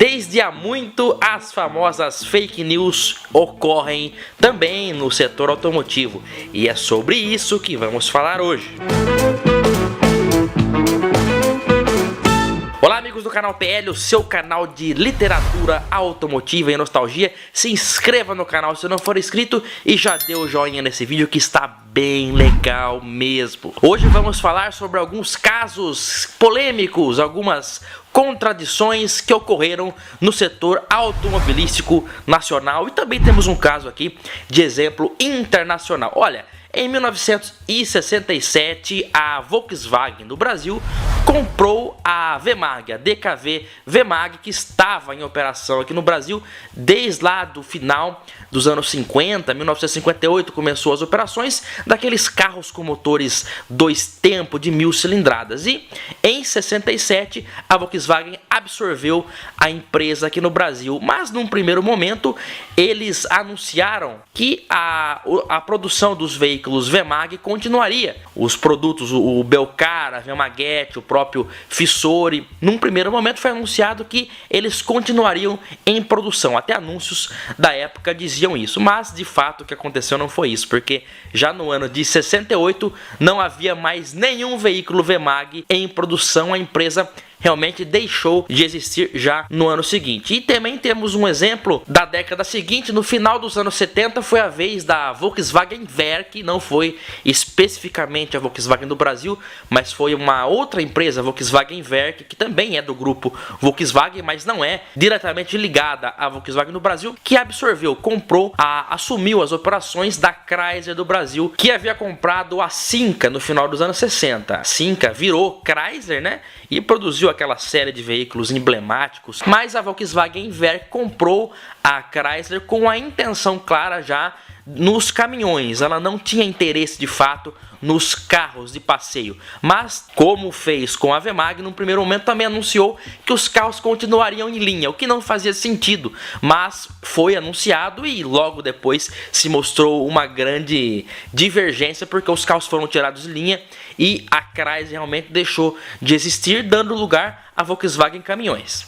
Desde há muito, as famosas fake news ocorrem também no setor automotivo, e é sobre isso que vamos falar hoje. Olá amigos do canal PL, o seu canal de literatura automotiva e nostalgia. Se inscreva no canal se não for inscrito e já dê o joinha nesse vídeo que está bem legal mesmo. Hoje vamos falar sobre alguns casos polêmicos, algumas contradições que ocorreram no setor automobilístico nacional, e também temos um caso aqui de exemplo internacional. Olha, em 1967, a Volkswagen do Brasil comprou a WEMAG, a DKW WEMAG, que estava em operação aqui no Brasil desde lá do final dos anos 50, 1958 começou as operações daqueles carros com motores dois tempos de 1000 cilindradas, e em 67 a Volkswagen absorveu a empresa aqui no Brasil, mas num primeiro momento eles anunciaram que a produção dos veículos WEMAG continuaria. Os produtos, o Belcar, a WEMAGET, o próprio Fissori, num primeiro momento foi anunciado que eles continuariam em produção. Até anúncios da época diziam isso, mas de fato o que aconteceu não foi isso, porque já no ano de 68 não havia mais nenhum veículo WEMAG em produção. A empresa realmente deixou de existir já no ano seguinte. E também temos um exemplo da década seguinte. No final dos anos 70 foi a vez da Volkswagen Werk, não foi especificamente a Volkswagen do Brasil, mas foi uma outra empresa, a Volkswagen Werk, que também é do grupo Volkswagen, mas não é diretamente ligada à Volkswagen do Brasil, que absorveu, comprou, assumiu as operações da Chrysler do Brasil, que havia comprado a Simca no final dos anos 60. A Simca virou Chrysler, né? E produziu aquela série de veículos emblemáticos, mas a Volkswagen Werk comprou a Chrysler com a intenção clara já nos caminhões. Ela não tinha interesse de fato nos carros de passeio, mas como fez com a WEMAG, no primeiro momento também anunciou que os carros continuariam em linha, o que não fazia sentido, mas foi anunciado e logo depois se mostrou uma grande divergência, porque os carros foram tirados de linha e a Chrysler realmente deixou de existir, dando lugar à Volkswagen Caminhões.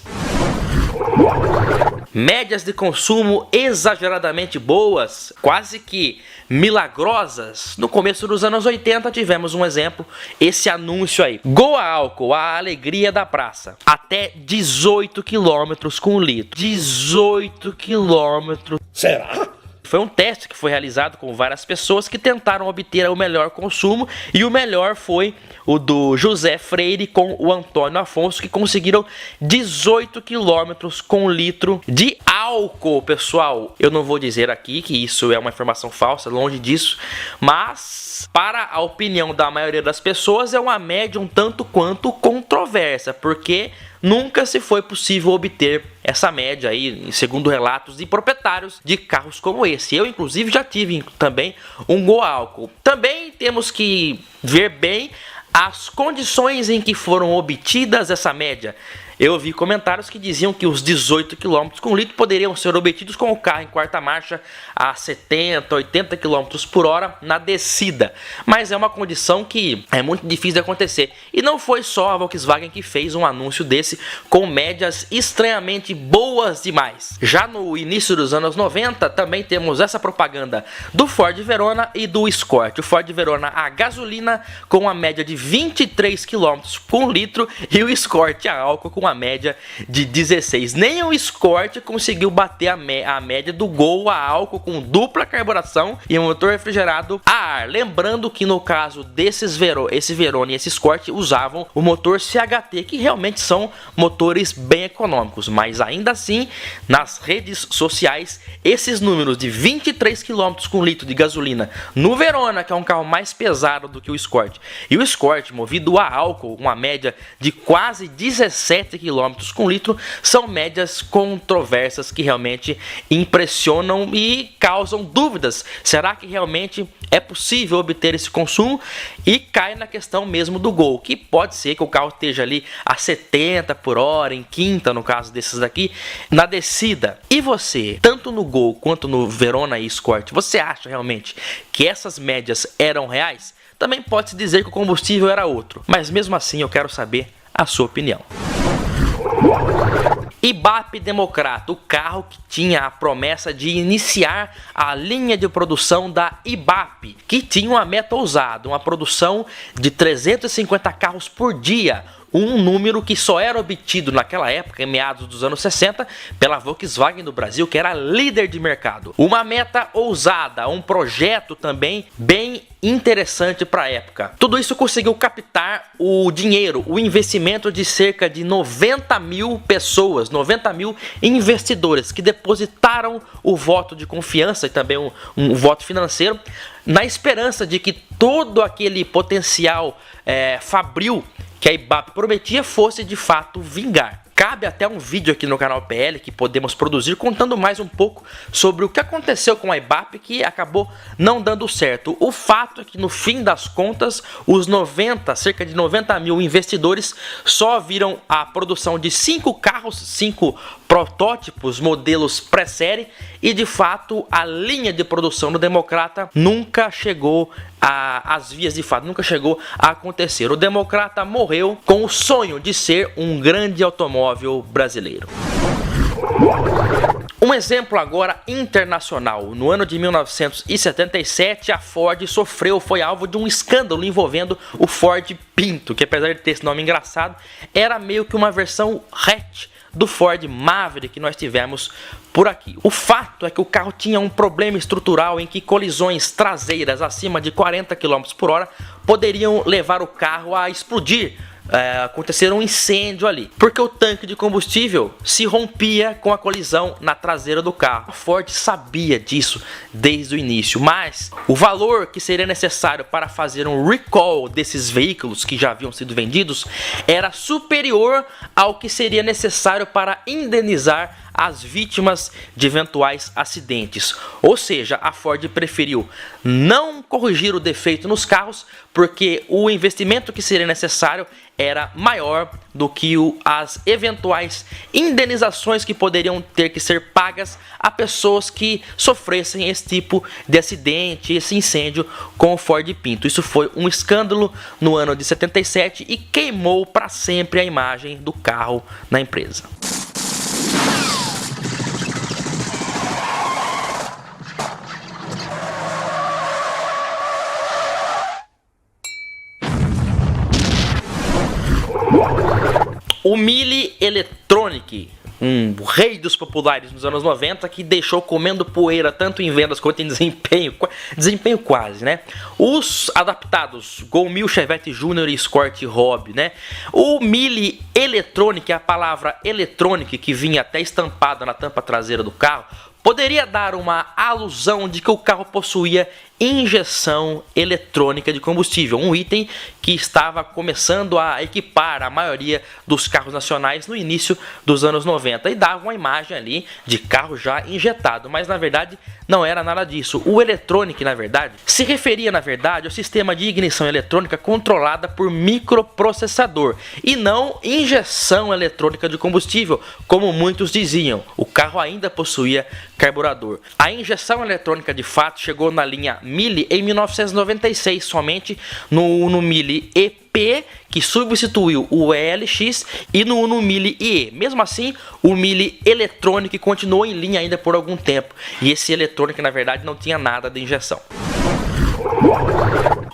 Médias de consumo exageradamente boas, quase que milagrosas. No começo dos anos 80 tivemos um exemplo, esse anúncio aí: Gol a álcool, a alegria da praça, até 18 km com litro. 18 km. Será? Foi um teste que foi realizado com várias pessoas que tentaram obter o melhor consumo, e o melhor foi o do José Freire com o Antônio Afonso, que conseguiram 18 km com litro de álcool. Pessoal, eu não vou dizer aqui que isso é uma informação falsa, longe disso, mas para a opinião da maioria das pessoas é uma média um tanto quanto controversa, porque nunca se foi possível obter essa média aí, segundo relatos de proprietários de carros como esse. Eu, inclusive, já tive também um Gol a álcool. Também temos que ver bem as condições em que foram obtidas essa média. Eu vi comentários que diziam que os 18 km com litro poderiam ser obtidos com o carro em quarta marcha a 70, 80 km por hora na descida. Mas é uma condição que é muito difícil de acontecer. E não foi só a Volkswagen que fez um anúncio desse com médias estranhamente boas demais. Já no início dos anos 90 também temos essa propaganda do Ford Verona e do Escort. O Ford Verona a gasolina com a média de 23 km com litro e o Escort a álcool com uma média de 16. Nem o Escort conseguiu bater a média do Gol a álcool com dupla carburação e motor refrigerado a ar. Lembrando que no caso desses esse Verona e esse Escort usavam o motor CHT, que realmente são motores bem econômicos, mas ainda assim nas redes sociais esses números de 23 km com litro de gasolina no Verona, que é um carro mais pesado do que o Escort, e o Escort movido a álcool, uma média de quase 17 km com litro, são médias controversas que realmente impressionam e causam dúvidas. Será que realmente é possível obter esse consumo? E cai na questão mesmo do Gol, que pode ser que o carro esteja ali a 70 por hora, em quinta no caso desses daqui, na descida. E você, tanto no Gol quanto no Verona e Escort, você acha realmente que essas médias eram reais? Também pode-se dizer que o combustível era outro, mas mesmo assim eu quero saber a sua opinião. Ibape Democrata, o carro que tinha a promessa de iniciar a linha de produção da Ibape, que tinha uma meta ousada, uma produção de 350 carros por dia, um número que só era obtido naquela época, em meados dos anos 60, pela Volkswagen do Brasil, que era líder de mercado. Uma meta ousada, um projeto também bem interessante para a época. Tudo isso conseguiu captar o dinheiro, o investimento de cerca de 90 mil pessoas, 90 mil investidores que depositaram o voto de confiança e também um voto financeiro, na esperança de que todo aquele potencial fabril que a Ibape prometia fosse de fato vingar. Cabe até um vídeo aqui no canal PL que podemos produzir contando mais um pouco sobre o que aconteceu com a Ibape, que acabou não dando certo. O fato é que no fim das contas, cerca de 90 mil investidores só viram a produção de 5 carros, 5 protótipos, modelos pré-série, e de fato a linha de produção do Democrata nunca chegou às vias de fato, nunca chegou a acontecer. O Democrata morreu com o sonho de ser um grande automóvel brasileiro. Um exemplo agora internacional. No ano de 1977, a Ford foi alvo de um escândalo envolvendo o Ford Pinto, que apesar de ter esse nome engraçado, era meio que uma versão hatch do Ford Maverick que nós tivemos por aqui. O fato é que o carro tinha um problema estrutural em que colisões traseiras acima de 40 km por hora poderiam levar o carro a explodir, acontecer um incêndio ali, porque o tanque de combustível se rompia com a colisão na traseira do carro. A Ford sabia disso desde o início, mas o valor que seria necessário para fazer um recall desses veículos que já haviam sido vendidos era superior ao que seria necessário para indenizar as vítimas de eventuais acidentes. Ou seja, a Ford preferiu não corrigir o defeito nos carros porque o investimento que seria necessário era maior do que as eventuais indenizações que poderiam ter que ser pagas a pessoas que sofressem esse tipo de acidente, esse incêndio com o Ford Pinto. Isso foi um escândalo no ano de 77 e queimou para sempre a imagem do carro na empresa. O Mille Electronic, um rei dos populares nos anos 90, que deixou comendo poeira tanto em vendas quanto em desempenho quase, né? Os adaptados Gol 1000, Chevette Júnior e Escort Hobby, né? O Mille Electronic, a palavra Electronic que vinha até estampada na tampa traseira do carro, poderia dar uma alusão de que o carro possuía injeção eletrônica de combustível, um item que estava começando a equipar a maioria dos carros nacionais no início dos anos 90 e dava uma imagem ali de carro já injetado, mas na verdade não era nada disso. O Electronic, na verdade, se referia ao sistema de ignição eletrônica controlada por microprocessador e não injeção eletrônica de combustível, como muitos diziam. O carro ainda possuía carburador. A injeção eletrônica de fato chegou na linha Mille em 1996, somente no Mille EP, que substituiu o ELX, e no Uno Mille IE. Mesmo assim, o Mille Electronic continuou em linha ainda por algum tempo, e esse Electronic na verdade não tinha nada de injeção.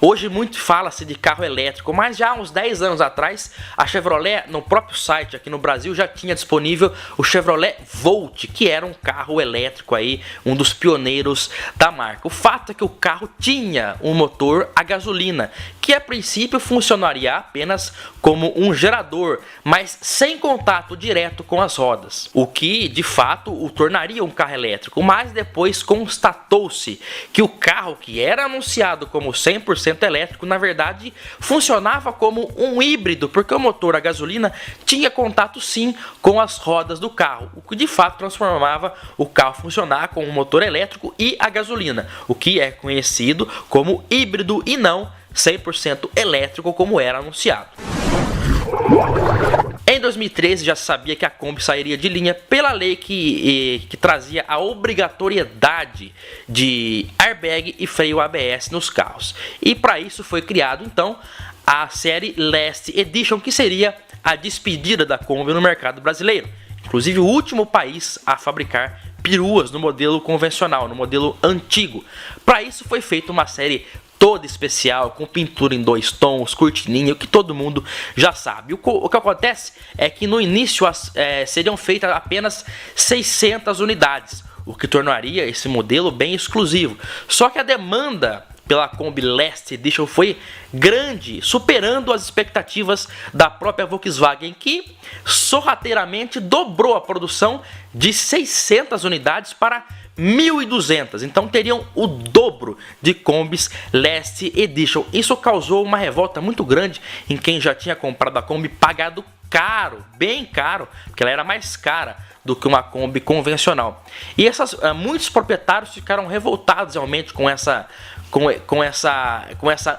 Hoje muito fala-se de carro elétrico, mas já há uns 10 anos atrás, a Chevrolet, no próprio site aqui no Brasil, já tinha disponível o Chevrolet Volt, que era um carro elétrico aí, um dos pioneiros da marca. O fato é que o carro tinha um motor a gasolina, que a princípio funcionaria apenas como um gerador, mas sem contato direto com as rodas, o que de fato o tornaria um carro elétrico. Mas depois constatou-se que o carro que era anunciado como 100% elétrico, na verdade funcionava como um híbrido, porque o motor a gasolina tinha contato sim com as rodas do carro, o que de fato transformava o carro funcionar com um motor elétrico e a gasolina, o que é conhecido como híbrido e não 100% elétrico como era anunciado. Em 2013 já se sabia que a Kombi sairia de linha pela lei que trazia a obrigatoriedade de airbag e freio ABS nos carros. E para isso foi criado então a série Last Edition, que seria a despedida da Kombi no mercado brasileiro. inclusive o último país a fabricar peruas no modelo convencional, no modelo antigo. Para isso foi feita uma série toda especial, com pintura em 2 tons, cortininha, o que todo mundo já sabe. O que acontece é que no início seriam feitas apenas 600 unidades, o que tornaria esse modelo bem exclusivo. Só que a demanda pela Kombi Last Edition foi grande, superando as expectativas da própria Volkswagen, que sorrateiramente dobrou a produção de 600 unidades para 1.200, então teriam o dobro de Kombis Last Edition. Isso causou uma revolta muito grande em quem já tinha comprado a Kombi, pagado caro, bem caro, porque ela era mais cara do que uma Kombi convencional. E muitos proprietários ficaram revoltados realmente com essa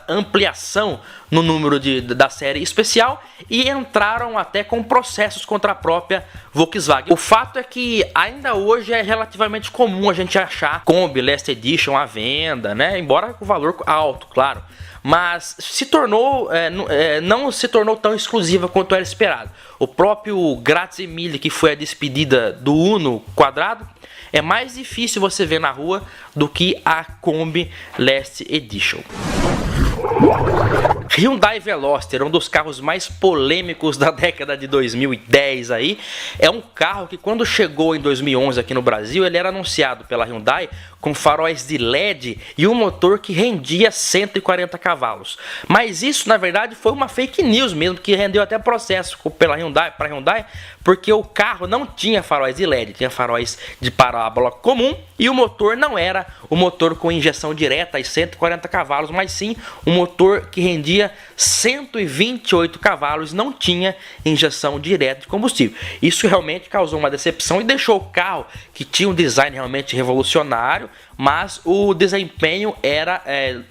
ampliação no número da série especial e entraram até com processos contra a própria Volkswagen. O fato é que ainda hoje é relativamente comum a gente achar Kombi Last Edition à venda, né? Embora com valor alto, claro. Mas não se tornou tão exclusiva quanto era esperado. O próprio Grazie Mille, que foi a despedida do Uno quadrado, é mais difícil você ver na rua do que a Kombi Last Edition. Hyundai Veloster, um dos carros mais polêmicos da década de 2010 aí, é um carro que quando chegou em 2011 aqui no Brasil, ele era anunciado pela Hyundai com faróis de LED e um motor que rendia 140 cavalos. Mas isso na verdade foi uma fake news mesmo, que rendeu até processo para a Hyundai, porque o carro não tinha faróis de LED, tinha faróis de parábola comum e o motor não era o motor com injeção direta e 140 cavalos, mas sim um motor que rendia 128 cavalos, não tinha injeção direta de combustível. Isso realmente causou uma decepção e deixou o carro, que tinha um design realmente revolucionário, mas o desempenho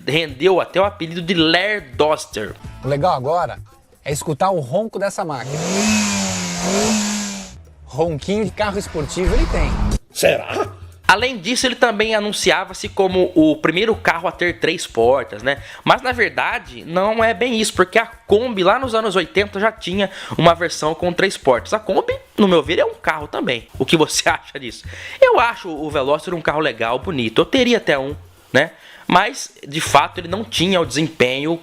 rendeu até o apelido de Leerdoster. O legal agora é escutar o ronco dessa máquina. Ronquinho de carro esportivo ele tem. Será? Além disso, ele também anunciava-se como o primeiro carro a ter 3 portas, né? Mas na verdade não é bem isso, porque a Kombi lá nos anos 80 já tinha uma versão com 3 portas. A Kombi, no meu ver, é um carro também. O que você acha disso? Eu acho o Veloster um carro legal, bonito. Eu teria até um, né? Mas de fato ele não tinha o desempenho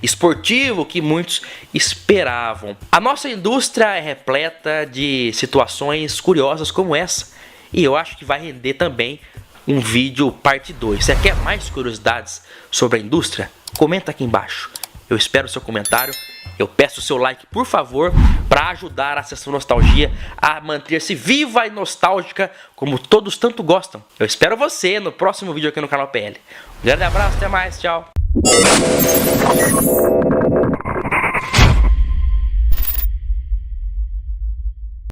esportivo que muitos esperavam. A nossa indústria é repleta de situações curiosas como essa. E eu acho que vai render também um vídeo parte 2. Você quer mais curiosidades sobre a indústria? Comenta aqui embaixo. Eu espero o seu comentário. Eu peço o seu like, por favor, para ajudar a Sessão Nostalgia a manter-se viva e nostálgica como todos tanto gostam. Eu espero você no próximo vídeo aqui no canal PL. Um grande abraço, até mais, tchau.